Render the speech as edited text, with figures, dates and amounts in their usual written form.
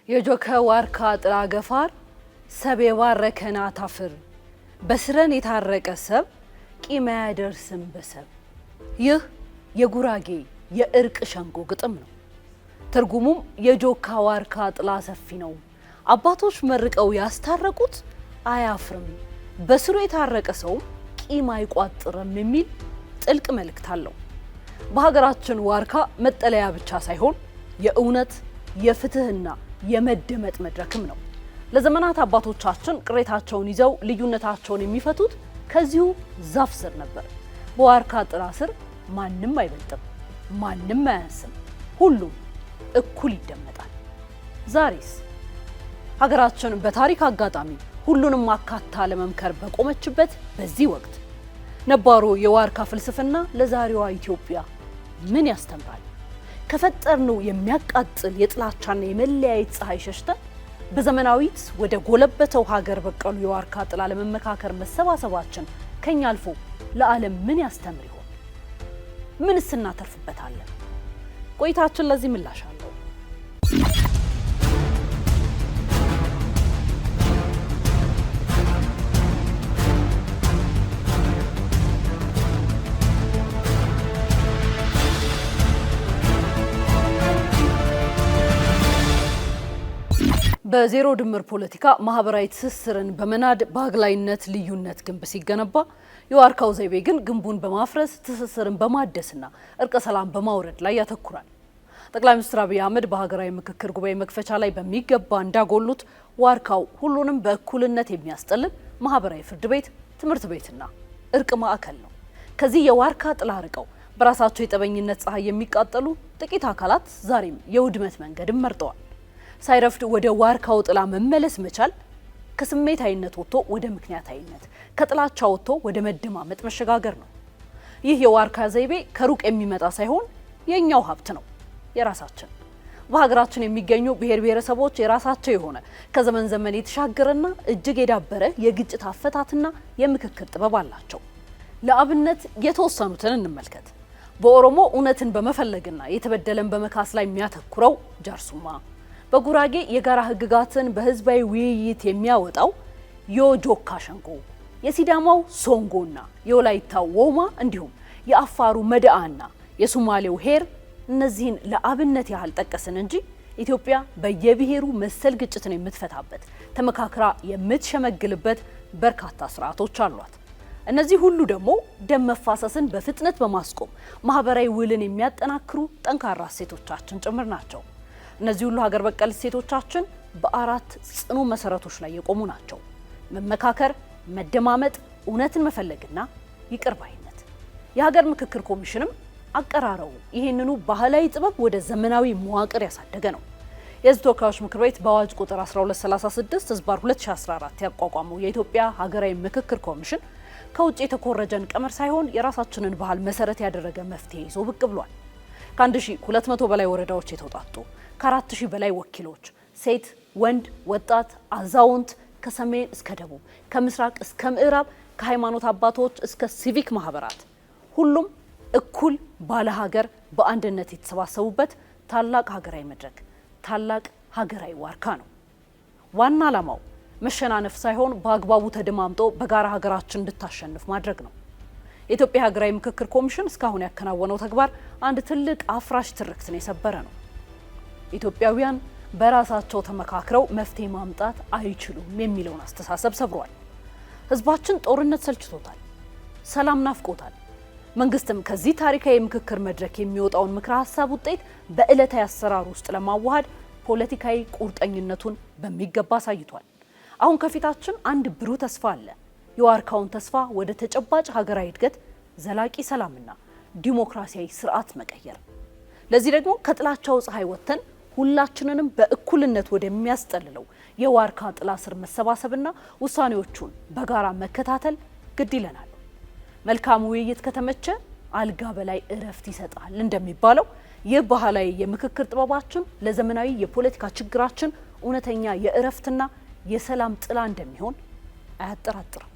የጆከ ዋርካ ጥላ ገፋር ሰብ የባረከና ታፍር በስረን የታረቀ ሰብ ቂም ያደርስም በሰብ። ይህ የጉራጌ የእርቅ ሸንጎ ግጥም ነው። ትርጉሙም የጆከ ዋርካ ጥላ ሰፊ ነው፣ አባቶች መርቀው ያስታረቁት አያፍርም፣ በስሩ የታረቀ ሰው ቂም አይቋጥርም የሚል ጥልቅ መልእክት አለው። በሀገራችን ዋርካ መጠለያ ብቻ ሳይሆን የእውነት የፍትህና የመደመጥ መድረክም ነው። ለዘመናት አባቶቻችን ቅሬታቸውን ይዘው ልዩነታቸውን የሚፈቱት ከዚሁ ዛፍ ስር ነበር። በዋርካ ጥላ ስር ማንም አይበልጥም፣ ማንም አያንስም፣ ሁሉም እኩል ይደመጣል። ዛሬስ ሀገራችን በታሪክ አጋጣሚ ሁሉንም አካታ ለመምከር በቆመችበት በዚህ ወቅት ነባሩ የዋርካ ፍልስፍና ለዛሬዋ ኢትዮጵያ ምን ያስተምራል? ከፈጠርነው የሚያቃጥል የጥላቻና የመለያየት ፀሐይ ሸሽተን በዘመናዊት ወደ ጎለበተው ሀገር በቀሉ የዋርካ ጥላ ለመመካከር መሰባሰባችን ከኛ አልፎ ለዓለም ምን ያስተምር ይሆን? ምንስ እናተርፍበታለን? ቆይታችን ለዚህ ምላሽ አለው። በዜሮ ድምር ፖለቲካ ማህበራዊ ትስስርን በመናድ በአግላይነት ልዩነት ግንብ ሲገነባ፣ የዋርካው ዘይቤ ግን ግንቡን በማፍረስ ትስስርን በማደስና እርቀ ሰላም በማውረድ ላይ ያተኩራል። ጠቅላይ ሚኒስትር አብይ አህመድ በሀገራዊ ምክክር ጉባኤ መክፈቻ ላይ በሚገባ እንዳጎሉት ዋርካው ሁሉንም በእኩልነት የሚያስጠልል ማህበራዊ ፍርድ ቤት፣ ትምህርት ቤትና እርቅ ማዕከል ነው። ከዚህ የዋርካ ጥላ ርቀው በራሳቸው የጠበኝነት ፀሐይ የሚቃጠሉ ጥቂት አካላት ዛሬም የውድመት መንገድን መርጠዋል። ሳይረፍድ ወደ ዋርካው ጥላ መመለስ መቻል ከስሜታዊነት ወጥቶ ወደ ምክንያታዊነት፣ ከጥላቻ ወጥቶ ወደ መደማመጥ መሸጋገር ነው። ይህ የዋርካ ዘይቤ ከሩቅ የሚመጣ ሳይሆን የኛው ሀብት ነው፣ የራሳችን። በሀገራችን የሚገኙ ብሔር ብሔረሰቦች የራሳቸው የሆነ ከዘመን ዘመን የተሻገረና እጅግ የዳበረ የግጭት አፈታትና የምክክር ጥበብ አላቸው። ለአብነት የተወሰኑትን እንመልከት። በኦሮሞ እውነትን በመፈለግና የተበደለን በመካስ ላይ የሚያተኩረው ጃርሱማ፣ በጉራጌ የጋራ ህግጋትን በህዝባዊ ውይይት የሚያወጣው የጆካ ሸንጎ፣ የሲዳማው ሶንጎና የወላይታው ወማ እንዲሁም የአፋሩ መድአና የሶማሌው ሄር። እነዚህን ለአብነት ያህል ጠቀስን እንጂ ኢትዮጵያ በየብሔሩ መሰል ግጭትን የምትፈታበት ተመካክራ የምትሸመግልበት በርካታ ስርዓቶች አሏት። እነዚህ ሁሉ ደግሞ ደም መፋሰስን በፍጥነት በማስቆም ማህበራዊ ውልን የሚያጠናክሩ ጠንካራ እሴቶቻችን ጭምር ናቸው። እነዚህ ሁሉ ሀገር በቀል እሴቶቻችን በአራት ጽኑ መሰረቶች ላይ የቆሙ ናቸው። መመካከር፣ መደማመጥ፣ እውነትን መፈለግና ይቅር ባይነት። የሀገር ምክክር ኮሚሽንም አቀራረቡ ይህንኑ ባህላዊ ጥበብ ወደ ዘመናዊ መዋቅር ያሳደገ ነው። የህዝብ ተወካዮች ምክር ቤት በአዋጅ ቁጥር 1236/2014 ያቋቋመው የኢትዮጵያ ሀገራዊ ምክክር ኮሚሽን ከውጭ የተኮረጀን ቀመር ሳይሆን የራሳችንን ባህል መሰረት ያደረገ መፍትሄ ይዞ ብቅ ብሏል። ከ1200 በላይ ወረዳዎች የተውጣጡ ከ4000 በላይ ወኪሎች፣ ሴት፣ ወንድ፣ ወጣት፣ አዛውንት፣ ከሰሜን እስከ ደቡብ፣ ከምስራቅ እስከ ምዕራብ፣ ከሃይማኖት አባቶች እስከ ሲቪክ ማህበራት፣ ሁሉም እኩል ባለ ሀገር በአንድነት የተሰባሰቡበት ታላቅ ሀገራዊ መድረክ፣ ታላቅ ሀገራዊ ዋርካ ነው። ዋና ዓላማው መሸናነፍ ሳይሆን በአግባቡ ተደማምጦ በጋራ ሀገራችን እንድታሸንፍ ማድረግ ነው። የኢትዮጵያ ሀገራዊ ምክክር ኮሚሽን እስካሁን ያከናወነው ተግባር አንድ ትልቅ አፍራሽ ትርክትን የሰበረ ነው። ኢትዮጵያውያን በራሳቸው ተመካክረው መፍትሄ ማምጣት አይችሉም የሚለውን አስተሳሰብ ሰብሯል። ህዝባችን ጦርነት ሰልችቶታል፣ ሰላም ናፍቆታል። መንግስትም ከዚህ ታሪካዊ ምክክር መድረክ የሚወጣውን ምክረ ሀሳብ ውጤት በዕለታዊ አሰራር ውስጥ ለማዋሃድ ፖለቲካዊ ቁርጠኝነቱን በሚገባ አሳይቷል። አሁን ከፊታችን አንድ ብሩህ ተስፋ አለ። የዋርካውን ተስፋ ወደ ተጨባጭ ሀገራዊ እድገት፣ ዘላቂ ሰላምና ዲሞክራሲያዊ ስርዓት መቀየር። ለዚህ ደግሞ ከጥላቻው ፀሐይ ወጥተን ሁላችንንም በእኩልነት ወደሚያስጠልለው የዋርካ ጥላ ስር መሰባሰብና ውሳኔዎቹን በጋራ መከታተል ግድ ይለናል። መልካም ውይይት ከተመቸ አልጋ በላይ እረፍት ይሰጣል እንደሚባለው ይህ ባህላዊ የምክክር ጥበባችን ለዘመናዊ የፖለቲካ ችግራችን እውነተኛ የእረፍትና የሰላም ጥላ እንደሚሆን አያጠራጥርም።